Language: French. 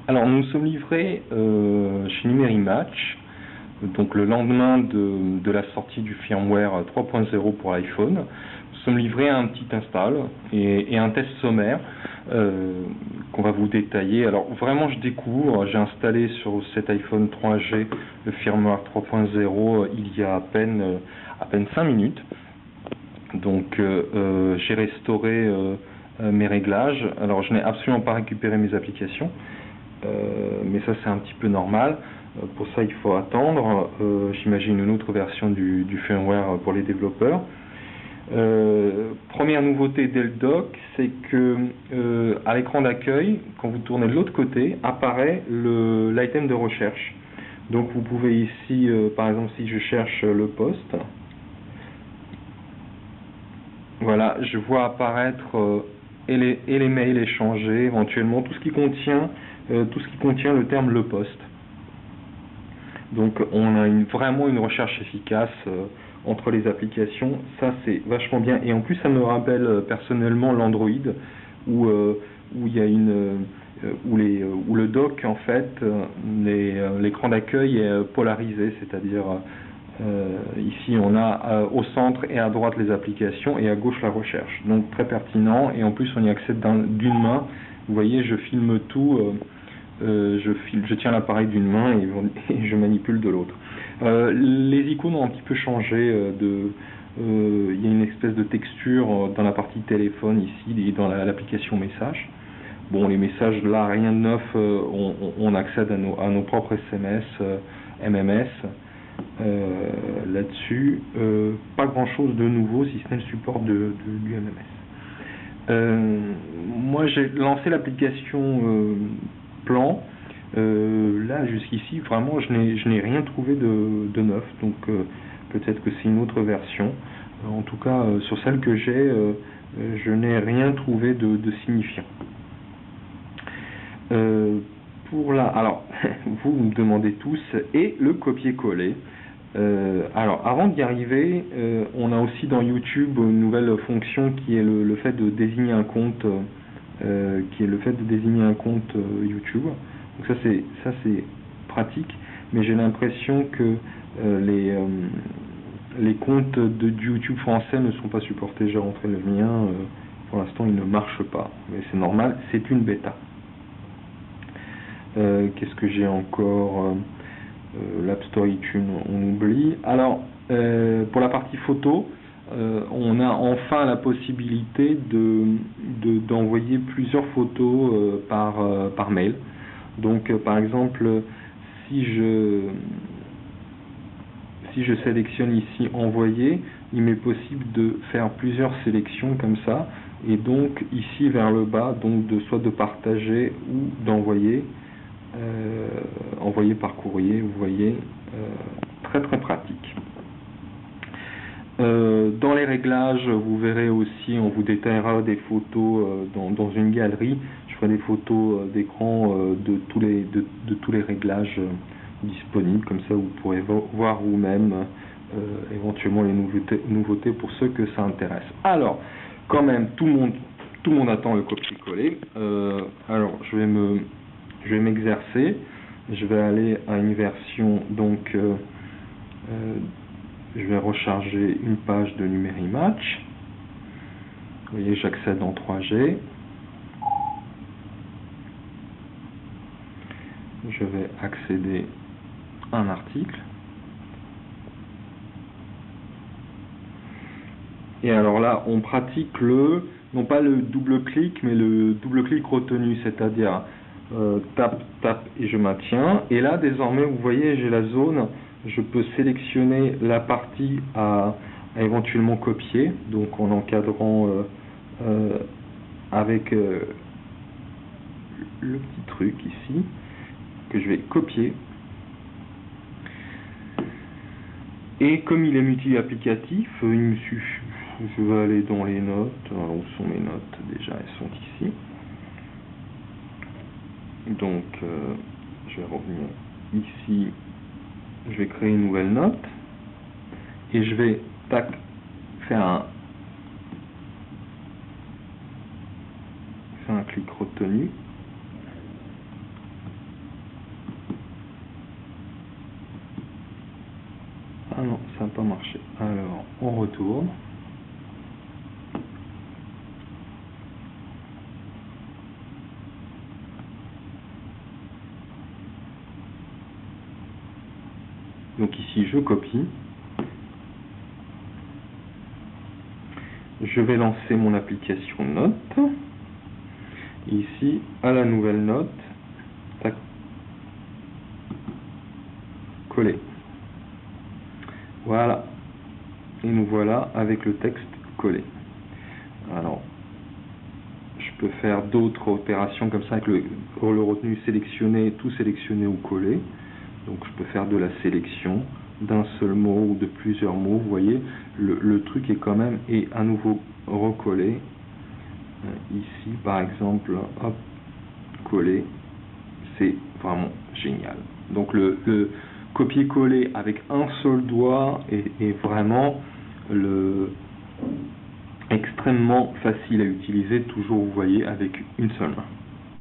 Alors, nous sommes livrés chez Numérimatch, donc le lendemain de la sortie du firmware 3.0 pour l'iPhone. Nous sommes livrés à un petit install et un test sommaire qu'on va vous détailler. Alors, vraiment, je découvre. J'ai installé sur cet iPhone 3G le firmware 3.0 il y a à peine 5 minutes. Donc, j'ai restauré mes réglages. Alors, je n'ai absolument pas récupéré mes applications. Mais ça c'est un petit peu normal. Pour ça il faut attendre, j'imagine une autre version du firmware pour les développeurs. Première nouveauté dès le dock, c'est que à l'écran d'accueil, quand vous tournez de l'autre côté, apparaît l'item de recherche. Donc vous pouvez ici, par exemple si je cherche le poste, voilà, je vois apparaître et les mails échangés, éventuellement tout ce qui contient le terme le poste. Donc on a vraiment une recherche efficace entre les applications, ça c'est vachement bien. Et en plus ça me rappelle personnellement l'Android où il y a où le dock en fait, l'écran d'accueil est polarisé, c'est-à-dire ici on a au centre et à droite les applications et à gauche la recherche. Donc très pertinent, et en plus on y accède d'une main. Vous voyez, je filme tout, je tiens l'appareil d'une main et je manipule de l'autre. Les icônes ont un petit peu changé. Il y a une espèce de texture dans la partie téléphone ici et dans l'application message. Bon, les messages là, rien de neuf, on accède à nos propres SMS, MMS. Là-dessus, pas grand-chose de nouveau, si ce n'est le support du MMS. Moi, j'ai lancé l'application Plan. Là, jusqu'ici, vraiment, je n'ai rien trouvé de neuf. Donc, peut-être que c'est une autre version. En tout cas, sur celle que j'ai, je n'ai rien trouvé de signifiant. Alors, vous me demandez tous, et le copier-coller. Alors, avant d'y arriver, on a aussi dans YouTube une nouvelle fonction qui est le fait de désigner un compte, YouTube. Donc ça c'est pratique, mais j'ai l'impression que les comptes de YouTube français ne sont pas supportés. J'ai rentré le mien, pour l'instant il ne marche pas, mais c'est normal, c'est une bêta. Qu'est-ce que j'ai encore? L'App Store iTunes, on oublie. Alors, pour la partie photo, on a enfin la possibilité d'envoyer plusieurs photos par mail. Donc, par exemple, si je sélectionne ici envoyer, il m'est possible de faire plusieurs sélections comme ça, et donc ici vers le bas, donc soit de partager ou d'envoyer. Envoyé par courrier, vous voyez, très très pratique. Dans les réglages, vous verrez aussi, on vous détaillera des photos dans une galerie. Je ferai des photos d'écran de tous les réglages disponibles, comme ça vous pourrez voir vous-même éventuellement les nouveautés pour ceux que ça intéresse. Alors, quand même, tout le monde attend le copier-coller. Alors, je vais m'exercer. Je vais aller à une version, donc je vais recharger une page de Numérimatch. Vous voyez, j'accède en 3G. Je vais accéder à un article. Et alors là, on pratique non pas le double-clic, mais le double-clic retenu, c'est-à-dire tape et je maintiens. Et là, désormais, vous voyez, j'ai la zone. Je peux sélectionner la partie à éventuellement copier, donc en encadrant avec le petit truc ici, que je vais copier. Et comme il est multi-applicatif, il me suffit. Je vais aller dans les notes. Alors, où sont mes notes? Déjà, elles sont ici. Donc, je vais revenir ici. Je vais créer une nouvelle note. Et je vais faire un clic retenu. Ah non, ça n'a pas marché. Alors, on retourne. Donc ici, je copie. Je vais lancer mon application Note. Ici, à la nouvelle note, tac, coller. Voilà. Et nous voilà avec le texte collé. Alors, je peux faire d'autres opérations comme ça avec le retenu sélectionné, tout sélectionné ou collé. Donc je peux faire de la sélection d'un seul mot ou de plusieurs mots. Vous voyez, le truc est quand même à nouveau recollé. Ici, par exemple, hop, coller, c'est vraiment génial. Donc le copier-coller avec un seul doigt est vraiment extrêmement facile à utiliser, toujours, vous voyez, avec une seule main.